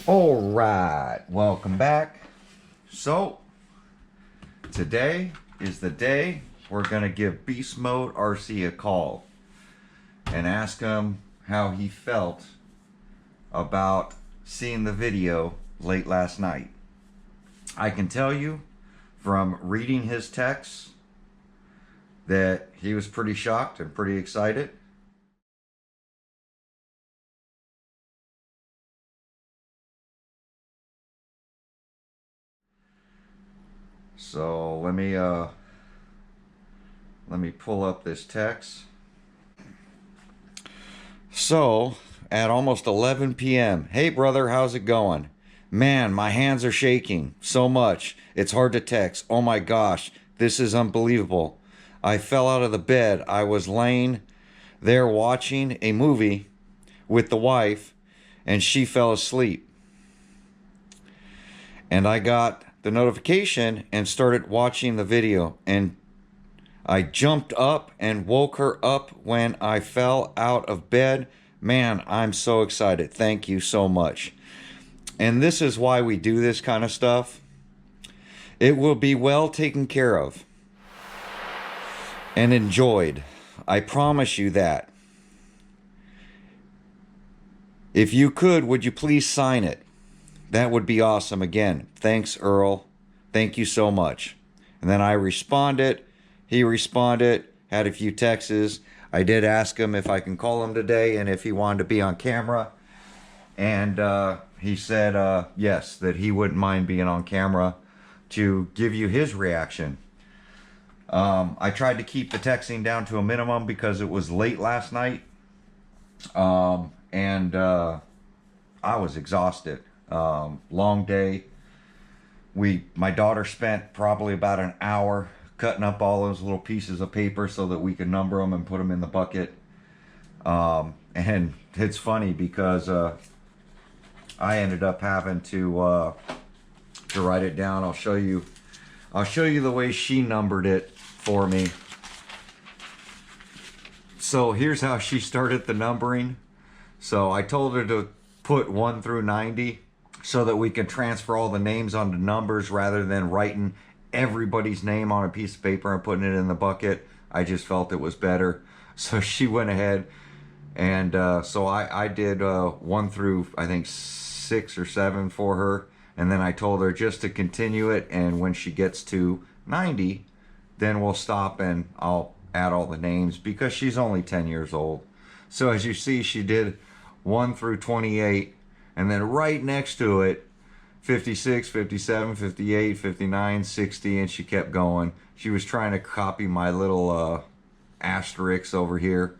All right, welcome back. So today is the day we're gonna give Beast Mode RC a call and ask him how he felt about seeing the video late last night. I can tell you from reading his texts that he was pretty shocked and pretty excited. So let me pull up this text. So at almost 11 p.m. Hey brother, how's it going? Man, my hands are shaking so much. It's hard to text. Oh my gosh, this is unbelievable. I fell out of the bed. I was laying there watching a movie with the wife and she fell asleep. And I got the notification and started watching the video, and I jumped up and woke her up when I fell out of bed. Man, I'm so excited. Thank you so much. And this is why we do this kind of stuff. It will be well taken care of and enjoyed. I promise you that. If you could, would you please sign it? That would be awesome. Again, thanks, Earl. Thank you so much. And then I responded. He responded, had a few texts. I did ask him if I can call him today and if he wanted to be on camera. And he said yes, that he wouldn't mind being on camera to give you his reaction. I tried to keep the texting down to a minimum because it was late last night. And I was exhausted. Long day. My daughter spent probably about an hour cutting up all those little pieces of paper so that we could number them and put them in the bucket. And it's funny because I ended up having to write it down. I'll show you the way she numbered it for me. So here's how she started the numbering. So I told her to put 1 through 90 so that we can transfer all the names onto numbers rather than writing everybody's name on a piece of paper and putting it in the bucket. I just felt it was better. So she went ahead and so I did 1 through I think 6 or 7 for her, and then I told her just to continue it, and when she gets to 90 then we'll stop and I'll add all the names because she's only 10 years old. So as you see, she did 1 through 28, and then right next to it 56, 57, 58, 59, 60, and she kept going. She was trying to copy my little asterisk over here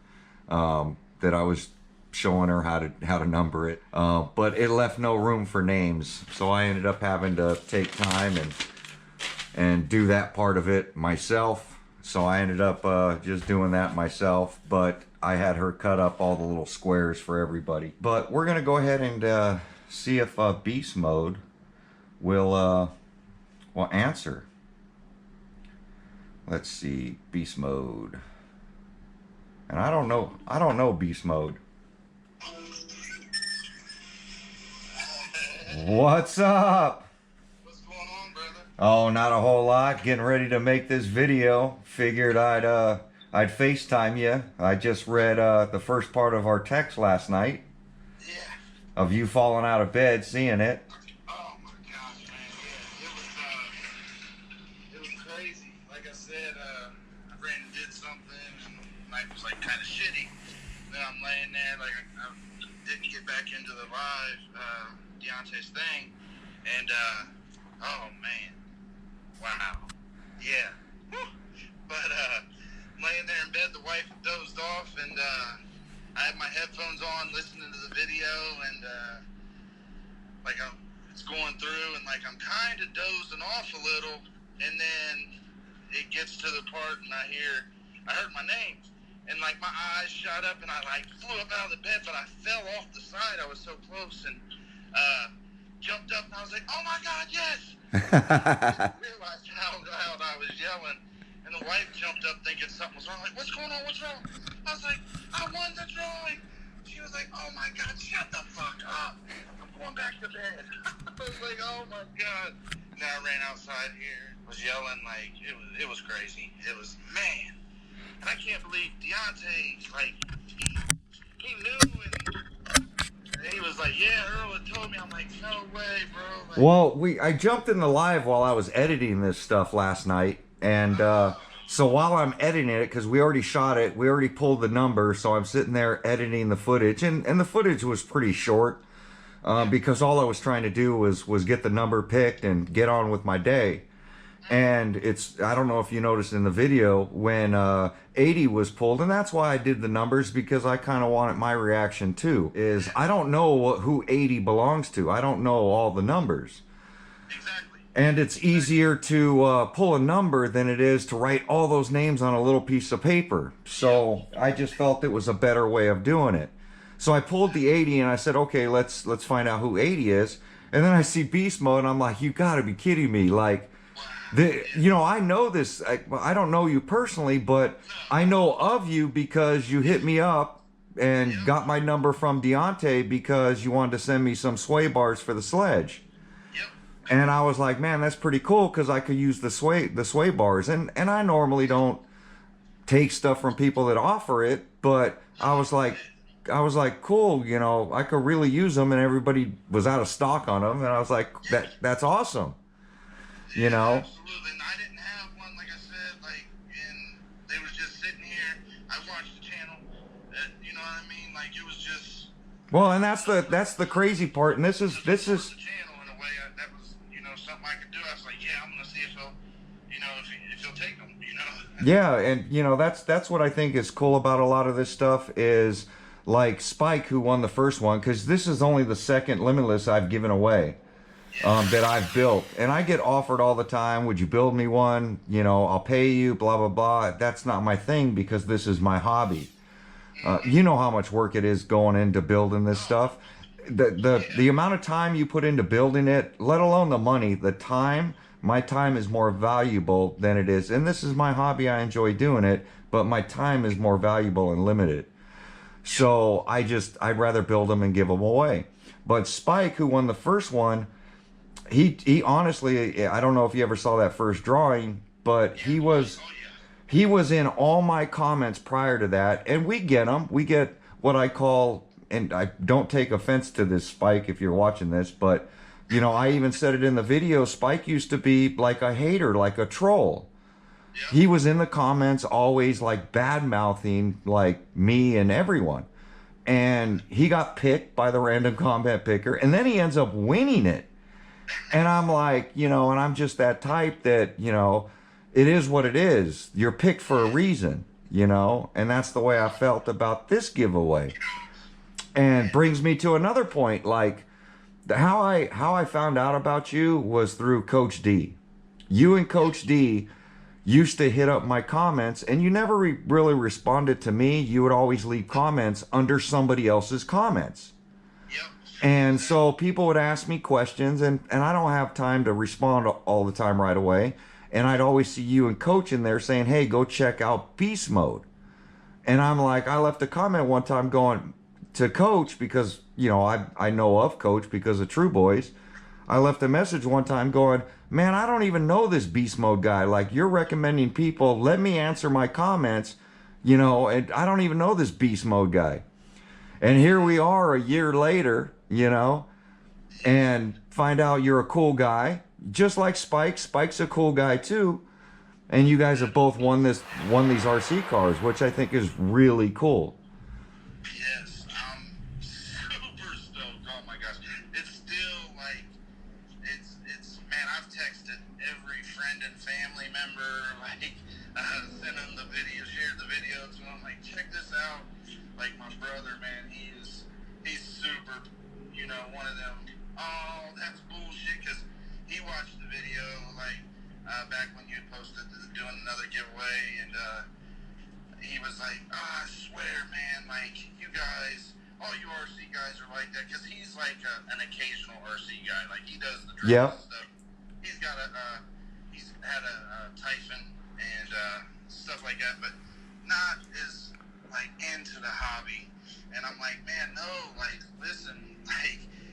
that I was showing her how to number it, but it left no room for names, so I ended up having to take time and do that part of it myself. So I ended up just doing that myself, but I had her cut up all the little squares for everybody. But we're gonna go ahead and see if Beast Mode will answer. Let's see, Beast Mode. And I don't know Beast Mode. What's up? What's going on, brother? Oh, not a whole lot. Getting ready to make this video. Figured I'd FaceTime you. I just read the first part of our text last night. Yeah. Of you falling out of bed, seeing it. Oh my gosh, man. Yeah, it was crazy. Like I said, I ran and did something, and life was like kind of shitty. Then I'm laying there, like I didn't get back into the live Deontay's thing, and oh man, wow, yeah. Whew. But laying there in bed, the wife had dozed off, and I had my headphones on, listening to the video, and like it's going through, and like I'm kind of dozing off a little, and then it gets to the part, and I heard my name, and like my eyes shot up, and I like flew up out of the bed, but I fell off the side. I was so close, and jumped up, and I was like, "Oh my God, yes!" I didn't realize how loud I was yelling. And the wife jumped up thinking something was wrong. Like, what's going on? What's wrong? I was like, I won the drawing. She was like, oh my God, shut the fuck up. I'm going back to dead. I was like, oh my god. And I ran outside here, was yelling like it was crazy. It was, man. And I can't believe Deontay, like, he knew, and he was like, yeah, Earl had told me. I'm like, no way, bro. Like, Well, I jumped in the live while I was editing this stuff last night, and so while I'm editing it, because we already shot it, we already pulled the number, so I'm sitting there editing the footage, and the footage was pretty short, because all I was trying to do was get the number picked and get on with my day. And I don't know if you noticed in the video when 80 was pulled, and that's why I did the numbers, because I kind of wanted my reaction too, is I don't know who 80 belongs to. I don't know all the numbers. exactly. And it's easier to pull a number than it is to write all those names on a little piece of paper. So I just felt it was a better way of doing it. So I pulled the 80 and I said, okay, let's find out who 80 is. And then I see beast mode and I'm like, you gotta be kidding me. Like, I know this. I don't know you personally, but I know of you because you hit me up and got my number from Deontay because you wanted to send me some sway bars for the sledge. Yep. And I was like, man, that's pretty cool because I could use the sway bars. And I normally don't take stuff from people that offer it, but I was like, cool, I could really use them, and everybody was out of stock on them, and I was like, that's awesome. Absolutely. And I didn't have one, like I said, and they was just sitting here. I watched the channel. You know what I mean? Like, it was just. Well, and that's the crazy part. And this is the channel in a way. That was, something I could do. I was like, yeah, I'm gonna see if he'll, if he'll take them. Yeah, and that's what I think is cool about a lot of this stuff is like Spike, who won the first one, because this is only the second Limitless I've given away. That I've built, and I get offered all the time, would you build me one, I'll pay you, blah blah blah. That's not my thing because this is my hobby. You know how much work it is going into building this stuff. The amount of time you put into building it, let alone the money, the time, my time is more valuable than it is, and this is my hobby, I enjoy doing it, but my time is more valuable and limited. So I'd rather build them and give them away. But Spike, who won the first one, he honestly, I don't know if you ever saw that first drawing, but he was in all my comments prior to that, and we get them. We get what I call, and I don't take offense to this, Spike, if you're watching this, but I even said it in the video, Spike used to be like a hater, like a troll. He was in the comments always like bad-mouthing like me and everyone. And he got picked by the random comment picker, and then he ends up winning it. And I'm like, and I'm just that type that, it is what it is. You're picked for a reason, and that's the way I felt about this giveaway. And brings me to another point, like how I found out about you was through Coach D. You and Coach D used to hit up my comments, and you never really responded to me. You would always leave comments under somebody else's comments. And so people would ask me questions, and I don't have time to respond all the time right away. And I'd always see you and Coach in there saying, hey, go check out Beast Mode. And I'm like, I left a comment one time going to Coach because, I know of Coach because of True Boys. I left a message one time going, man, I don't even know this Beast Mode guy. Like, you're recommending people. Let me answer my comments, and I don't even know this Beast Mode guy. And here we are a year later, and find out you're a cool guy, just like Spike. Spike's a cool guy too, and you guys have both won these RC cars, which I think is really cool. Yes, I'm super stoked. Oh my gosh, it's still like it's man. I've texted every friend and family member, sent them the video, shared the video to them, like check this out. Like my brother, man, he's super, one of them. Oh, that's bullshit, because he watched the video back when you posted doing another giveaway, and he was like, oh, I swear, man, like you guys, all you RC guys are like that, because he's like an occasional RC guy, like he does the drift and stuff. He's got he's had a Typhon and stuff like that, but not as into the hobby. And I'm like, man, no, listen,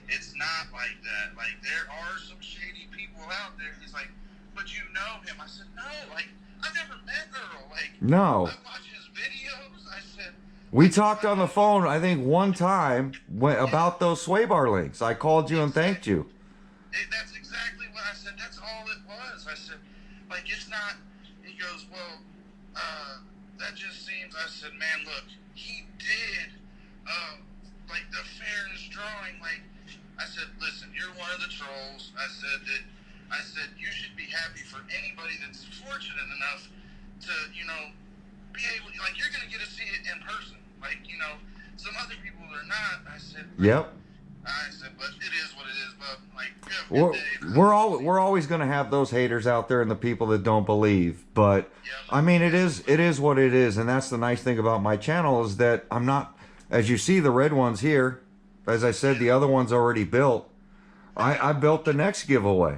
it's not like that. Like, there are some shady people out there. He's like, but you know him. I said, no, like, I've never met Earl. Like, No. I watch his videos. I said, We talked on the phone, I think, one time about those sway bar links. I called you and thanked you. That's exactly what I said. That's all it was. I said, like, it's not. He goes, well, that just seems. I said, man, look, he did, like, the fairness drawing. Like, I said, listen, you're one of the trolls. I said you should be happy for anybody that's fortunate enough to, you know, be able. Like, you're gonna get to see it in person. Like, you know, some other people are not. I said, Yep. I said, but it is what it is, bub. Like, you have a good day. We're always going to have those haters out there and the people that don't believe. But I mean, it is what it is, and that's the nice thing about my channel is that I'm not, as you see, the red one's here. As I said, the other one's already built. I built the next giveaway.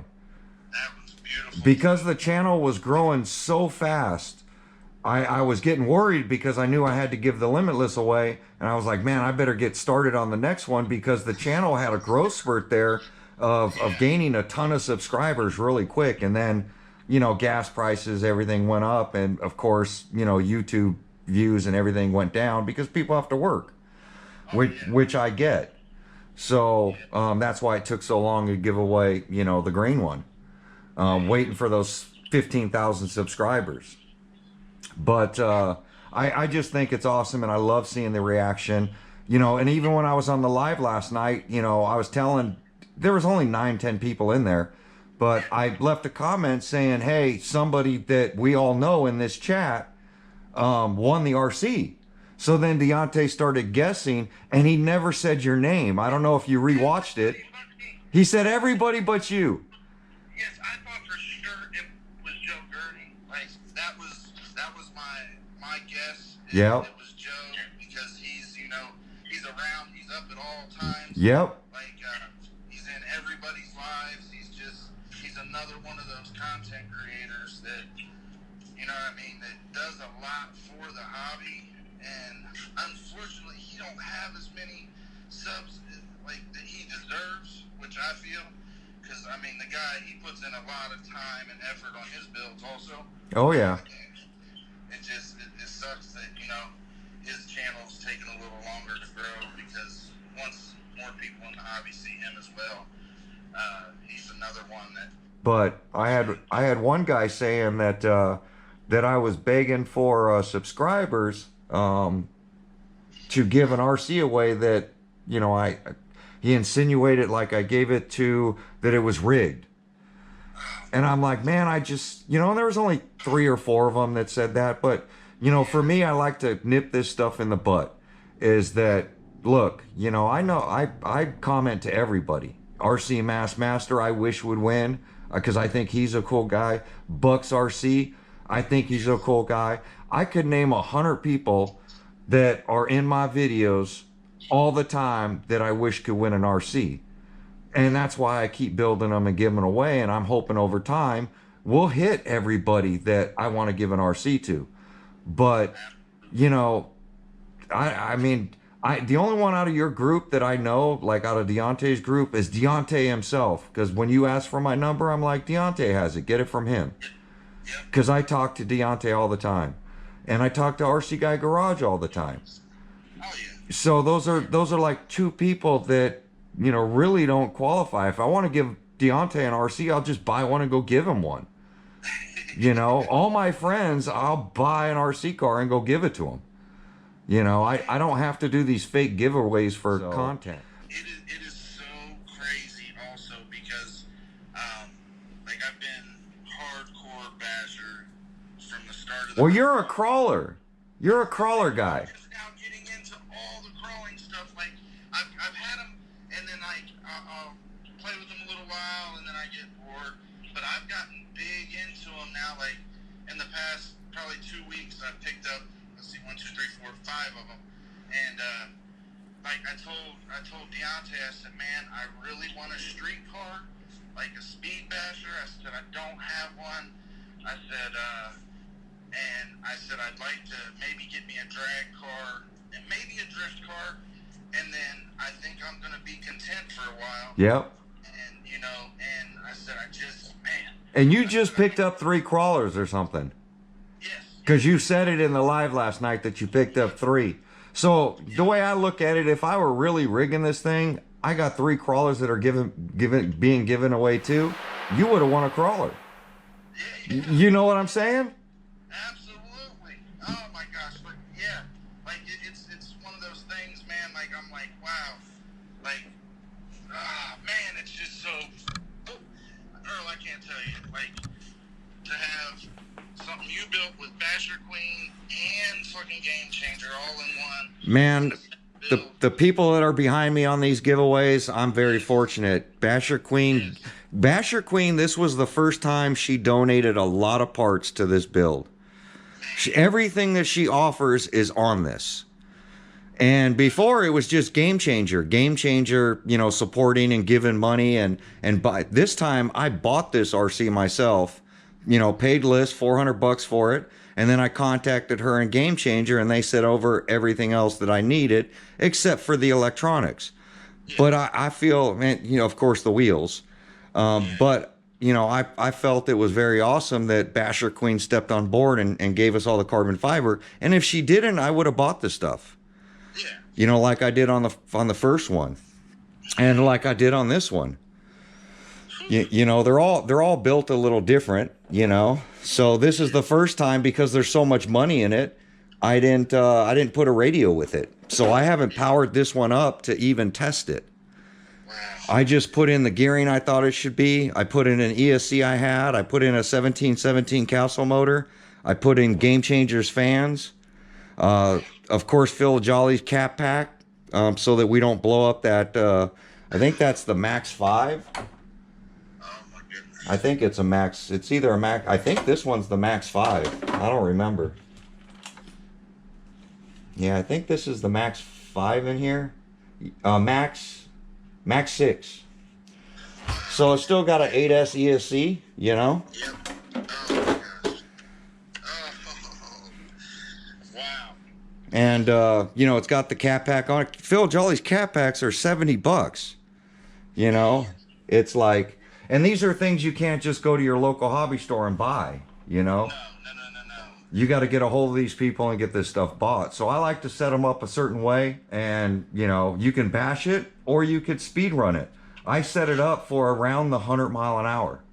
That was beautiful. Because the channel was growing so fast, I was getting worried because I knew I had to give the Limitless away. And I was like, man, I better get started on the next one because the channel had a growth spurt there of gaining a ton of subscribers really quick. And then, you know, gas prices, everything went up. And of course, you know, YouTube views and everything went down because people have to work, which I get. So that's why it took so long to give away, you know, the green one, waiting for those 15,000 subscribers. But I just think it's awesome, and I love seeing the reaction, you know. And even when I was on the live last night, you know, I was telling, there was only 9-10 people in there, but I left a comment saying, hey, somebody that we all know in this chat won the RC. So then Deontay started guessing, and he never said your name. I don't know if you rewatched it. He said everybody but you. Yes, I thought for sure it was Joe Gurney. Like, that was my guess. Yep. It was Joe because he's, you know, he's around, he's up at all times. Yep. Like, he's in everybody's lives. He's another one of those content creators that, you know what I mean, that does a lot for the hobby. And unfortunately, he don't have as many subs like that he deserves, which I feel. Because, I mean, the guy, he puts in a lot of time and effort on his builds also. Oh, yeah. It sucks that, you know, his channel's taking a little longer to grow because once more people in the hobby see him as well, he's another one that... But I had one guy saying that that I was begging for subscribers to give an RC away that, you know, he insinuated like I gave it to, that it was rigged. And I'm like, man, I just, you know, and there was only 3 or 4 of them that said that. But, you know, for me, I like to nip this stuff in the butt. Is that, look, you know I comment to everybody. RC Master, I wish would win because I think he's a cool guy. Bucks RC, I think he's a cool guy. I could name 100 people that are in my videos all the time that I wish could win an RC. And that's why I keep building them and giving them away. And I'm hoping over time we'll hit everybody that I want to give an RC to. But, you know, I mean, the only one out of your group that I know, like out of Deontay's group, is Deontay himself. Because when you ask for my number, I'm like, Deontay has it. Get it from him. Because I talk to Deontay all the time. And I talk to RC Guy Garage all the time. So those are like 2 people that, you know, really don't qualify. If I want to give Deontay an RC, I'll just buy one and go give him one. You know, all my friends, I'll buy an RC car and go give it to them. You know, I don't have to do these fake giveaways for content. It is so crazy also because, like, I've been hardcore basher from the start of the... Well, you're a crawler. You're a crawler guy. Now getting into all the crawling stuff, like, I've had them, and then, like, I'll play with them a little while, and then I get bored. But I've gotten big into them now, like, in the past probably 2 weeks, I've picked up, let's see, 1, 2, 3, 4, 5 of them. And, like, I told Deontay, I said, man, I really want a street car, like a speed basher. I said, I don't have one. I said, I'd like to maybe get me a drag car and maybe a drift car, and then I think I'm going to be content for a while. Yep. And you just picked up 3 crawlers or something. Yes. Because you said it in the live last night that you picked up 3. So the way I look at it, if I were really rigging this thing, I got 3 crawlers that are being given away too. You would have won a crawler. Yeah. You know what I'm saying? Absolutely. Oh my gosh. But yeah, like it's one of those things, man. Like I'm like, wow. Like, man, it's just so. Oh, Earl, I can't tell you. Like to have something you built with Basher Queen and fucking Game Changer all in one. Man, the people that are behind me on these giveaways, I'm very fortunate. Basher Queen, this was the first time she donated a lot of parts to this build. Everything that she offers is on this. And before it was just Game Changer, you know, supporting and giving money. And by this time I bought this RC myself, you know, paid list $400 for it. And then I contacted her in Game Changer and they sent over everything else that I needed except for the electronics. Yeah. But I feel, man, you know, of course the wheels. But, you know, I felt it was very awesome that Basher Queen stepped on board and gave us all the carbon fiber. And if she didn't, I would have bought this stuff. Yeah. You know, like I did on the first one, and like I did on this one. You know, they're all built a little different. You know, so this is the first time because there's so much money in it. I didn't put a radio with it, so I haven't powered this one up to even test it. Wow. I just put in the gearing I thought it should be. I put in an ESC I had. I put in a 1717 Castle motor. I put in Game Changers fans. Of course, Phil Jolly's cap pack, so that we don't blow up that, I think that's the Max 5. Oh my goodness. I think it's a Max, it's either a Max, I think this one's the Max 5. I don't remember. Yeah, I think this is the Max 5 in here. Max 6. So it's still got an 8S ESC, you know? Yep. Oh my gosh. Oh. Wow. And, you know, it's got the cap pack on it. Phil Jolly's cap packs are $70. You know, it's like, and these are things you can't just go to your local hobby store and buy, you know? No. You got to get a hold of these people and get this stuff bought. So I like to set them up a certain way, and, you know, you can bash it or you could speed run it. I set it up for around the 100 mile an hour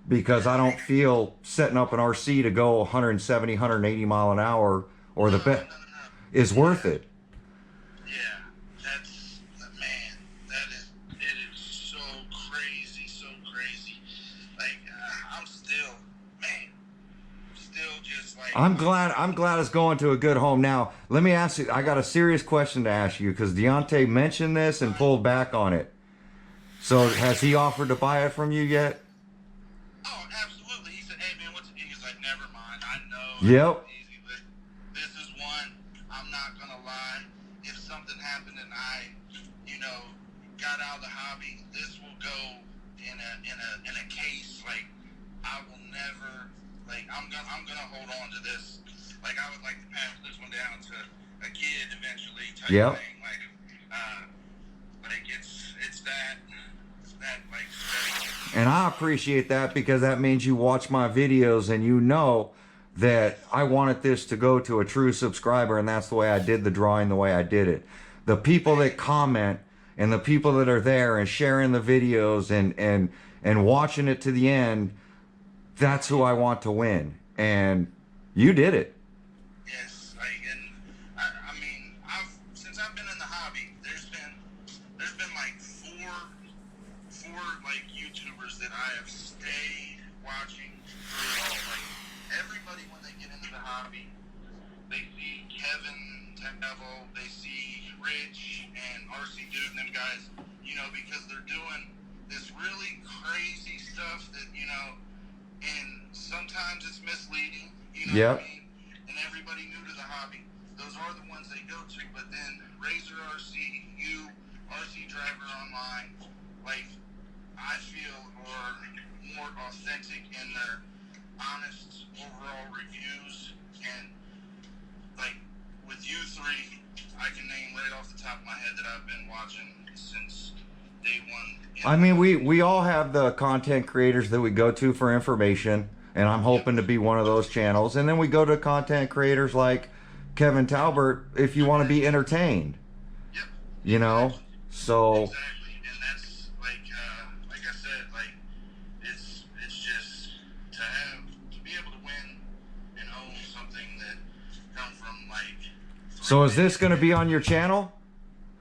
because I don't feel setting up an RC to go 170, 180 mile an hour or the best is worth it. Yeah, man, it is so crazy. Like, I'm still just like. I'm glad it's going to a good home. Now, let me ask you, I got a serious question to ask you because Deontay mentioned this and pulled back on it. So has he offered to buy it from you yet? Oh, absolutely. He said, hey man, what's it? He's like, never mind. I know. Yep. Easy, but this is one, I'm not going to lie. If something happened and I, you know, got out of the hobby, this will go in a case. Like, I will never, like, I'm gonna hold on to this. Like, I would like to pass this one down to a kid eventually type thing. Like it's that like steady. And I appreciate that because that means you watch my videos and you know that I wanted this to go to a true subscriber, and that's the way I did the drawing, the way I did it. The people that comment and the people that are there and sharing the videos and watching it to the end, that's who I want to win. And you did it. Yes, like, and I mean, since I've been in the hobby, there's been like four like YouTubers that I have stayed watching through it all. Like, everybody when they get into the hobby, they see Kevin, Devil, they see Rich and RC Dude and them guys, you know, because they're doing this really crazy stuff that, you know, and sometimes it's misleading, you know what I mean? And everybody new to the hobby, those are the ones they go to. But then Razor RC, you, RC Driver Online, like, I feel are more authentic in their honest overall reviews. And like with you three, I can name right off the top of my head that I've been watching since day one. I mean, we all have the content creators that we go to for information, and I'm hoping to be one of those channels. And then we go to content creators like Kevin Talbert if you want to be entertained, Yep. you know? So, Exactly, and that's like I said, like it's just to be able to win and own something that come from like. so is this going to be on your channel?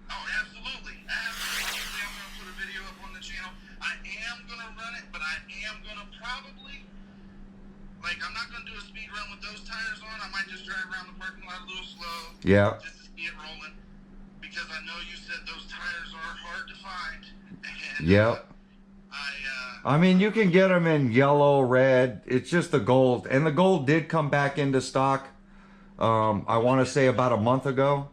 Oh, absolutely, absolutely. I'm gonna put a video up on the channel. I am gonna run it, but I am gonna probably I'm not gonna do a speed run with those tires on. I might just drive around the parking lot a little slow. Yeah. Just to see it rolling. Because I know you said those tires are hard to find. And, Yep. I mean, you can get them in yellow, red. It's just the gold. And the gold did come back into stock, I want to say about a month ago.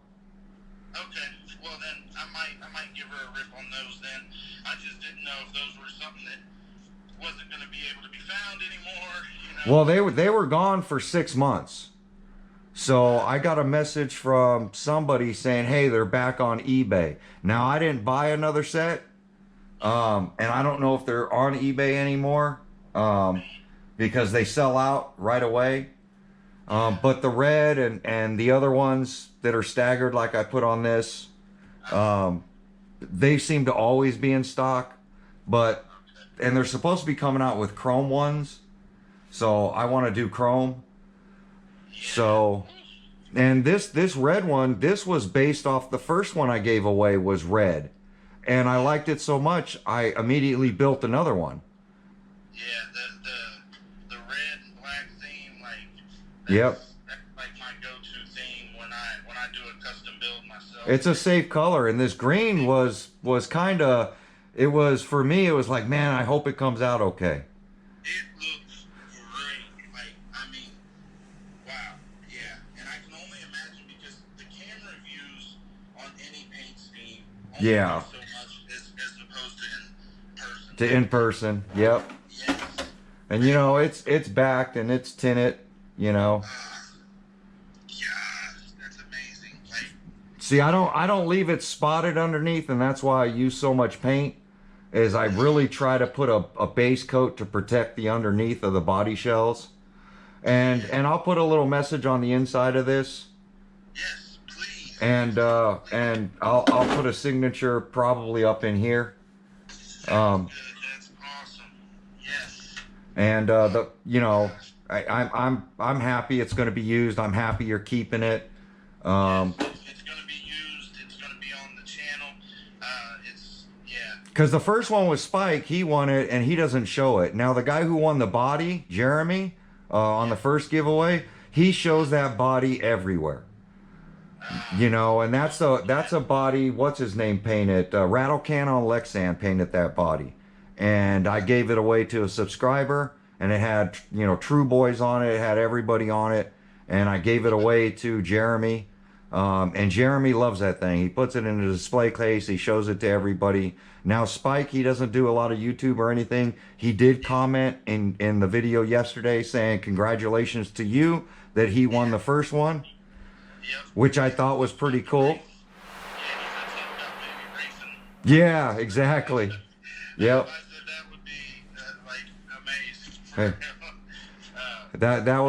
Okay. Well, then I might give her a rip on those then. I just didn't know if those were something that wasn't going to be able to be found anymore. You know? Well, they were gone for 6 months. So I got a message from somebody saying, hey, they're back on eBay. Now, I didn't buy another set. And I don't know if they're on eBay anymore. Because they sell out right away. But the red and the other ones that are staggered like I put on this, they seem to always be in stock. And they're supposed to be coming out with chrome ones. So I want to do chrome. So, and this red one, this was based off the first one I gave away was red. And I liked it so much, I immediately built another one. Yeah, the red and black theme, Yep. That's like my go-to theme when I do a custom build myself. It's a safe color, and this green was kind of, it was, for me, it was like, man, I hope it comes out okay. It looks great. I mean, wow. Yeah. And I can only imagine because the camera views on any paint scheme only Yeah. do so much as opposed to in person. To in person, yep. Yes. And you know, it's backed and it's tinted, you know. Gosh, that's amazing. See, I don't leave it spotted underneath, and that's why I use so much paint. Is I really try to put a base coat to protect the underneath of the body shells. And I'll put a little message on the inside of this. Yes, please. And I'll put a signature probably up in here. That's awesome. Yes. And I'm happy it's going to be used. I'm happy you're keeping it. It's going to be used. It's going to be on the channel. Because the first one was Spike. He won it, and he doesn't show it. Now, the guy who won the body, Jeremy, on the first giveaway, he shows that body everywhere. You know, and that's a body, what's his name painted? Rattle Can on Lexan painted that body. And I gave it away to a subscriber, and it had, True Boys on it. It had everybody on it. And I gave it away to Jeremy. And Jeremy loves that thing. He puts it in a display case. He shows it to everybody. Now, Spike, he doesn't do a lot of YouTube or anything. He did comment in the video yesterday saying congratulations to you that he won the first one, which I thought was pretty cool. Yeah, exactly. Yep. That would be amazing. Hey. That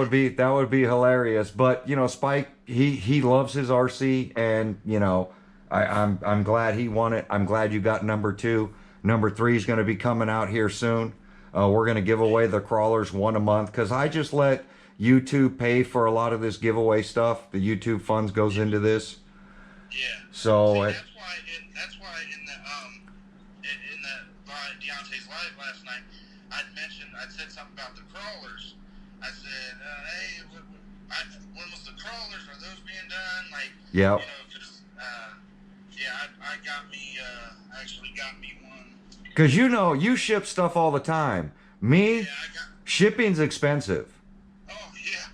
would be hilarious. But Spike, he loves his RC, and I'm glad he won it. I'm glad you got number 2. Number 3 is going to be coming out here soon. We're going to give away the crawlers one a month because I just let YouTube pay for a lot of this giveaway stuff. The YouTube funds goes into this. Yeah. So see, that's why in the Deontay's live last night, I'd said something about the crawlers. I said, hey, when was the crawlers? Are those being done? Yep. I actually got me one. Because you ship stuff all the time. Me, shipping's expensive. Oh, yeah.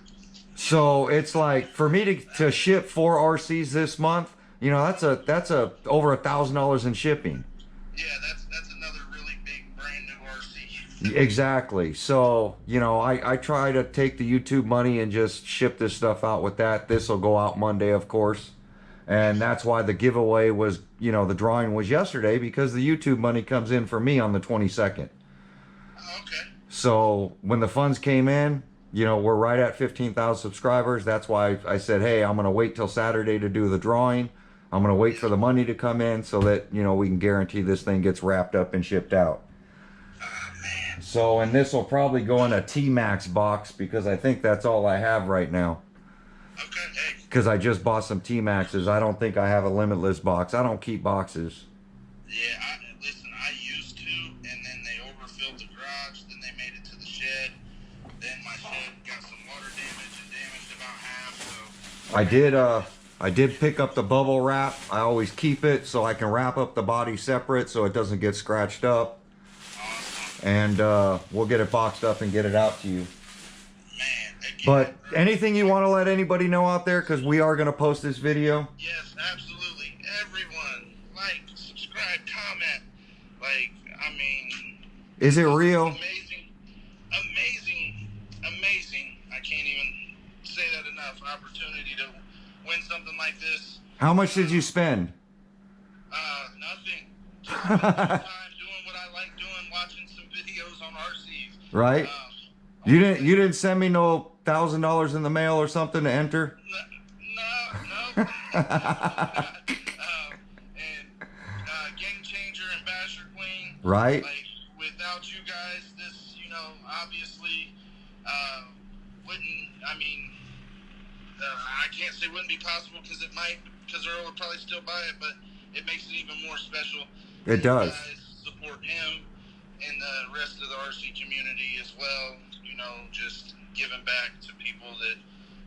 So it's like for me to ship 4 RCs this month, that's over $1,000 in shipping. Yeah, that's another really big brand new RC. Exactly. So I try to take the YouTube money and just ship this stuff out with that. This will go out Monday, of course, And that's why the giveaway was, you know, the drawing was yesterday, because the YouTube money comes in for me on the 22nd. Okay. So when the funds came in, you know, we're right at 15,000 subscribers. That's why I said, hey, I'm going to wait till Saturday to do the drawing. I'm going to wait for the money to come in so that, you know, we can guarantee this thing gets wrapped up and shipped out. Man. So, and this will probably go in a T-Max box, because I think that's all I have right now. Okay. Hey. Because I just bought some T-Maxes. I don't think I have a Limitless box. I don't keep boxes. Yeah, listen, I used to, and then they overfilled the garage, then they made it to the shed. Then my shed got some water damage and damaged about half, so... I did pick up the bubble wrap. I always keep it so I can wrap up the body separate so it doesn't get scratched up. Awesome. And we'll get it boxed up and get it out to you. Man, again, But anything you want to let anybody know out there, because we are going to post this video? yes, absolutely. Everyone, like, subscribe, comment. Like, I mean... Is it real? Amazing, amazing, amazing. I can't even say that enough. Opportunity to win something like this. How much did you spend? Nothing. Just spend some time doing what I like doing, watching some videos on RCs. Right? You didn't send me no $1,000 in the mail or something to enter? No. And Game Changer and Basher Queen. Right? Like, without you guys, this, you know, obviously wouldn't, I mean, I can't say wouldn't be possible, because it might, because Earl would probably still buy it, but it makes it even more special. It does. You guys support him and the rest of the RC community as well. You know, just giving back to people that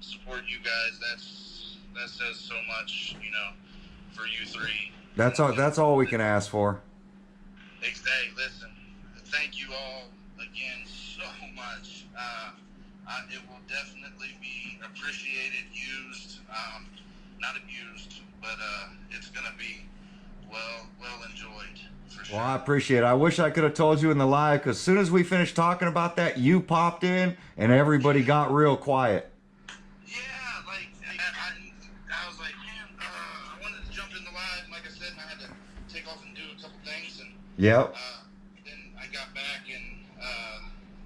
support you guys. That says so much, you know, for you three. That's all we can ask for. Hey, listen, thank you all again so much. It will definitely be appreciated, used, not abused, but it's gonna be well enjoyed for sure. Well, I appreciate it. I wish I could have told you in the live, because as soon as we finished talking about that, you popped in and everybody got real quiet. Yeah, like I was like, man, I wanted to jump in the live, like I said, and I had to take off and do a couple things, and Yep. then I got back and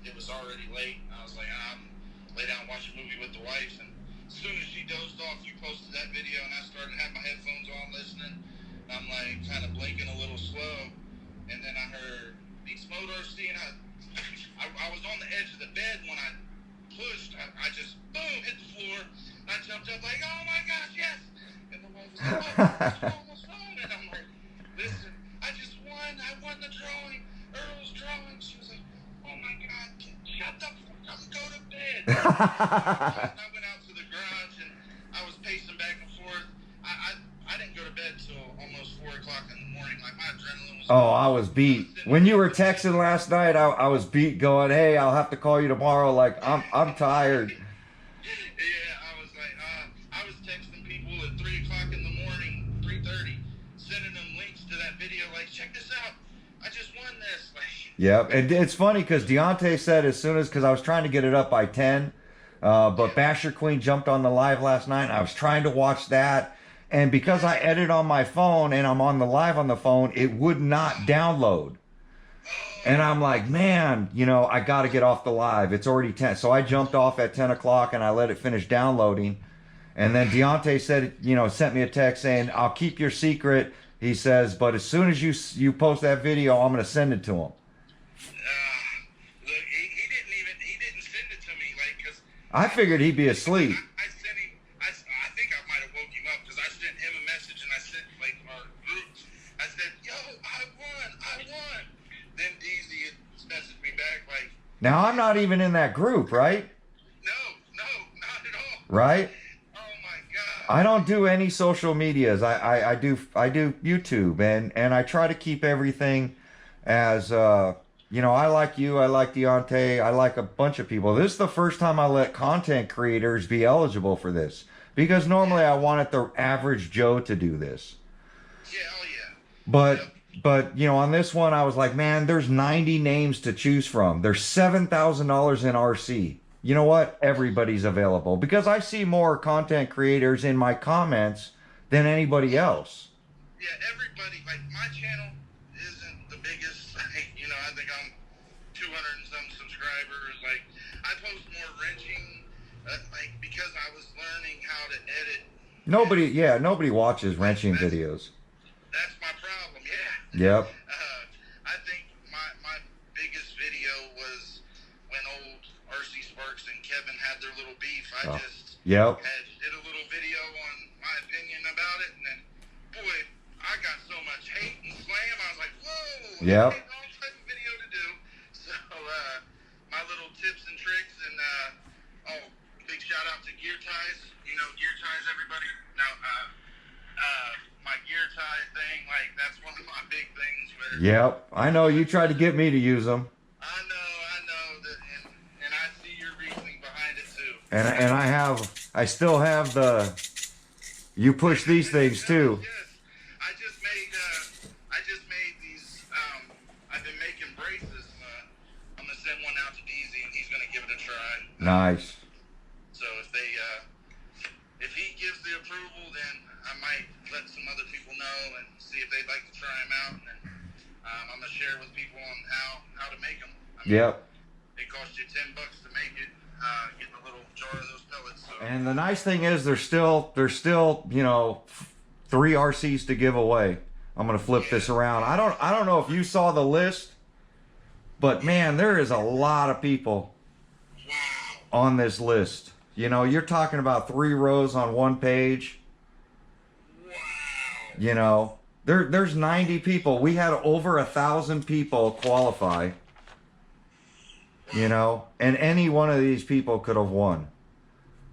it was already late. I was like, I'm lay down and watch a movie with the wife, and as soon as she dozed off, you posted that video, and I started having my headphones on listening. And I'm like kind of blinking a little slow, and then I heard Beast Mode RC, and I was on the edge of the bed when I pushed. I just boom hit the floor, and I jumped up like, oh my gosh, yes! And the wife was like, oh, what's wrong? And I'm like, listen, I just won. I won the drawing. Earl's drawing. She was like, oh my God, shut the fuck up, go to bed. I went out to the garage and I was pacing back and forth. I didn't go to bed till almost 4 o'clock in the morning. Like, my adrenaline was... Oh, I was beat. When you were texting last night, I was beat, going, hey, I'll have to call you tomorrow. Like, I'm tired. Yeah, I was like, I was texting people at 3 o'clock in the morning, 3:30, sending them links to that video, like, check this out. I just won this. Like, Yep. And it's funny because Deontay said as soon as, because I was trying to get it up by 10, but Basher Queen jumped on the live last night, and I was trying to watch that. And because I edit on my phone and I'm on the live on the phone, it would not download. And I'm like, man, you know, I got to get off the live. It's already 10. So I jumped off at 10 o'clock and I let it finish downloading. And then Deontay said, you know, sent me a text saying, I'll keep your secret. He says, but as soon as you post that video, I'm going to send it to him. look, he didn't send it to me, like, because... I figured he'd be asleep. I sent him, I think I might have woke him up, because I sent him a message, and I sent, like, our group, I said, yo, I won. Then DZ had messaged me back, like... Now, I'm not even in that group, right? No, not at all. Right? Oh, my God. I don't do any social medias. I do YouTube, and I try to keep everything as, you know, I like you, I like Deontay, I like a bunch of people. This is the first time I let content creators be eligible for this, because normally I wanted the average Joe to do this. Yeah, oh yeah. But you know, on this one, I was like, man, there's 90 names to choose from. There's $7,000 in RC. You know what? Everybody's available, because I see more content creators in my comments than anybody else. Yeah, everybody, like, my channel isn't the biggest. Like, you know, I think I'm 200 and some subscribers. Like, I post more wrenching, like, because I was learning how to edit. Nobody watches wrenching that's, videos. That's my problem, yeah. Yep. I think my biggest video was when old RC Sparks and Kevin had their little beef. I just did a little video on my opinion about it, and then, boy, I got so much hate and slam. I was like, whoa, yep. the wrong type of video to do. So, my little tips and tricks, and, big shout out to Gear Ties. You know, Gear Ties, everybody. Now, my gear tie thing, like, that's one of my big things. Where, yep. I know you tried to get me to use them. I know that, and I see your reasoning behind it too. And I still have the, you push these things too. Yes. I just made these, I've been making braces. I'm going to send one out to DZ, and he's going to give it a try. Nice. So if he gives the approval, then I might let some other people know and see if they'd like to try them out. And then I'm going to share with people on how to make them. I mean, yep. It costs you $10 to make it, getting a little jar of those pellets. So. And the nice thing is there's still, you know, 3 RCs to give away. I'm going to flip this around. I don't know if you saw the list, but man, there is a lot of people on this list. You know, you're talking about 3 rows on one page. Wow. You know, there's 90 people. We had over 1,000 people qualify. You know, and any one of these people could have won.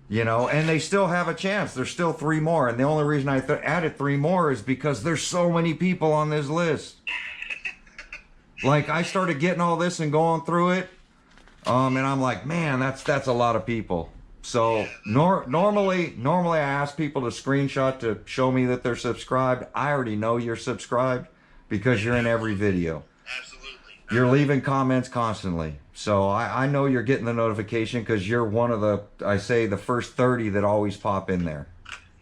You know, and they still have a chance. There's still 3 more, and the only reason I added 3 more is because there's so many people on this list. Like, I started getting all this and going through it, and I'm like, man, that's a lot of people. So normally I ask people to screenshot to show me that they're subscribed. I already know you're subscribed because you're in every video. Absolutely. You're leaving comments constantly. So I know you're getting the notification because you're one of the, the first 30 that always pop in there.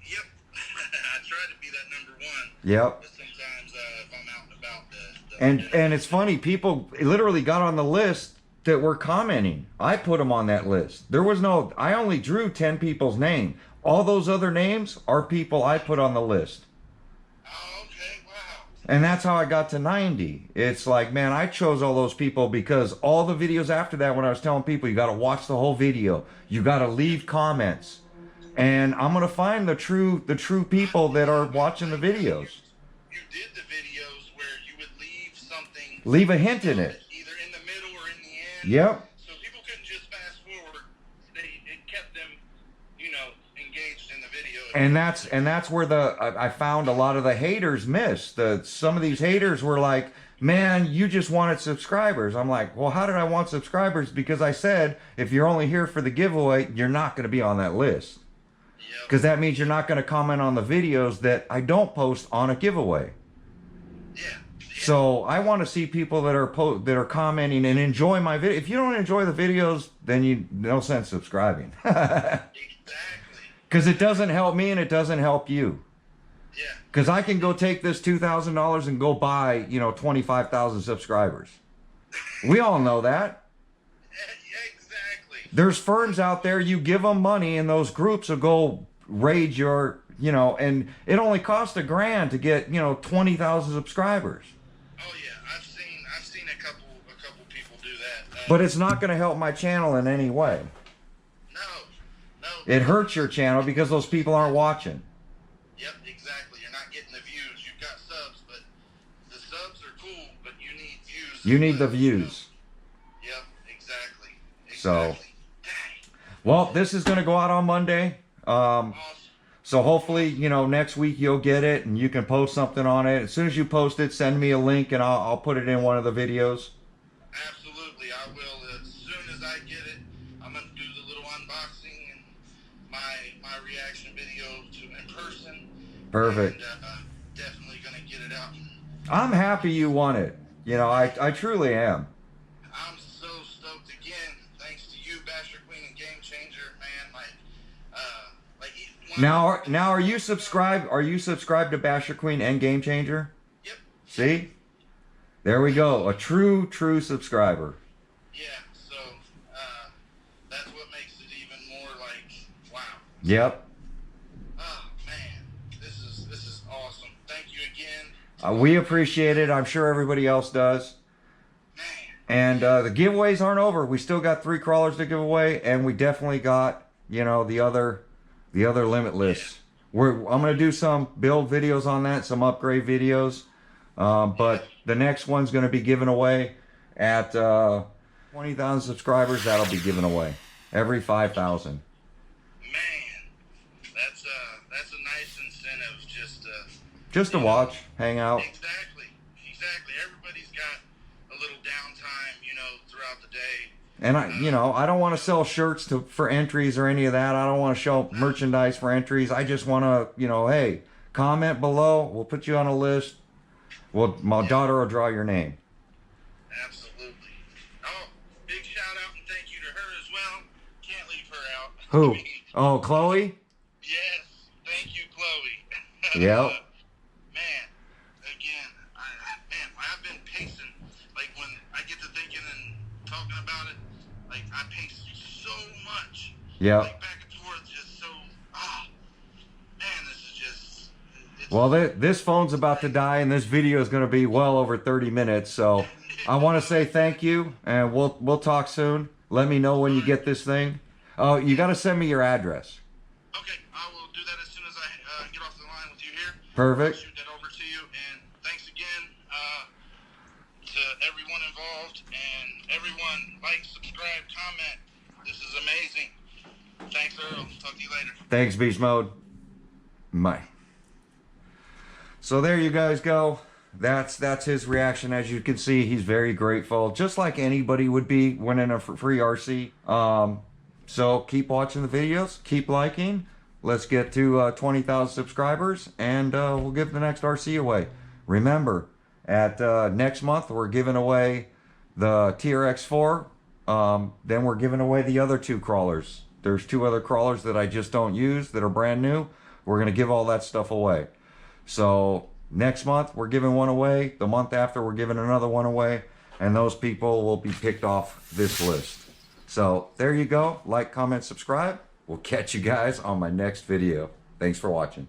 Yep. I try to be that number 1. Yep. But sometimes if I'm out and about, and it's funny, people literally got on the list that were commenting. I put them on that list. I only drew 10 people's name. All those other names are people I put on the list. Oh, okay, wow. And that's how I got to 90. It's like, man, I chose all those people because all the videos after that, when I was telling people, you got to watch the whole video. You got to leave comments. And I'm going to find the true people that are watching the videos. You did the videos where you would leave something. Leave a hint in it. Either in the middle or in the end. Yep. So people couldn't just fast forward. It kept them, you know, engaged in the video. And that's where I found a lot of the haters missed. Some of these haters were like, man, you just wanted subscribers. I'm like, well, how did I want subscribers? Because I said, if you're only here for the giveaway, you're not going to be on that list. Because that means you're not going to comment on the videos that I don't post on a giveaway. Yeah. So I want to see people that are commenting and enjoy my video. If you don't enjoy the videos, then no sense subscribing. Exactly. Because it doesn't help me and it doesn't help you. Yeah. Because I can go take this $2,000 and go buy, 25,000 subscribers. We all know that. Exactly. There's firms out there, you give them money and those groups will go raid your, and it only costs $1,000 to get, 20,000 subscribers. Oh yeah, I've seen a couple people do that. But it's not going to help my channel in any way. No. It hurts your channel because those people aren't watching. Yep, exactly. You're not getting the views. You've got subs, but the subs are cool, but you need views. You need the views. Yep, exactly. So, well, this is going to go out on Monday. Awesome. So hopefully, next week you'll get it and you can post something on it. As soon as you post it, send me a link and I'll put it in one of the videos. Absolutely, I will. As soon as I get it, I'm going to do the little unboxing and my reaction video in person. Perfect. And definitely going to get it out. I'm happy you won it. I truly am. I'm so stoked again. Thanks to you, Basher Queen and Game Changer, man. Like Now are you subscribed? Are you subscribed to Basher Queen and Game Changer? Yep. See, there we go. A true subscriber. Yeah. So that's what makes it even more like wow. Yep. Oh man, this is awesome. Thank you again. We appreciate it. I'm sure everybody else does. Man. And the giveaways aren't over. We still got 3 crawlers to give away, and we definitely got, you know, the other Limitless. I'm gonna do some build videos on that, some upgrade videos. But the next one's gonna be given away at 20,000 subscribers. That'll be given away every 5,000. Man, that's a nice incentive. Just to watch, hang out. Exactly. Everybody's got a little downtime, you know, throughout the day. And I don't want to sell shirts for entries or any of that. I don't want to show merchandise for entries. I just want to, hey, comment below. We'll put you on a list. My daughter will draw your name. Absolutely. Oh, big shout out and thank you to her as well. Can't leave her out. Who? Oh, Chloe? Yes. Thank you, Chloe. Yep. Man, again, I've been pacing. Like when I get to thinking and talking about it, like I pace so much. Yep. Like back and forth, just so. Man, this is just. Well, this phone's about to die, and this video is going to be well over 30 minutes. So I want to say thank you, and we'll talk soon. Let me know when you get this thing. Oh, you got to send me your address. Okay, I will do that as soon as I get off the line with you here. Perfect. I'll shoot that over to you, and thanks again to everyone involved, and everyone like, subscribe, comment. This is amazing. Thanks, Earl. Talk to you later. Thanks, Beast Mode. Bye. So there you guys go. That's his reaction. As you can see, he's very grateful, just like anybody would be winning a free RC. So keep watching the videos, keep liking. Let's get to 20,000 subscribers, and we'll give the next RC away. Remember, at next month we're giving away the TRX4. Then we're giving away the other 2 crawlers. There's 2 other crawlers that I just don't use that are brand new. We're gonna give all that stuff away. So next month we're giving one away. The month after we're giving another one away, and those people will be picked off this list. So there you go. Like, comment, subscribe. We'll catch you guys on my next video. Thanks for watching.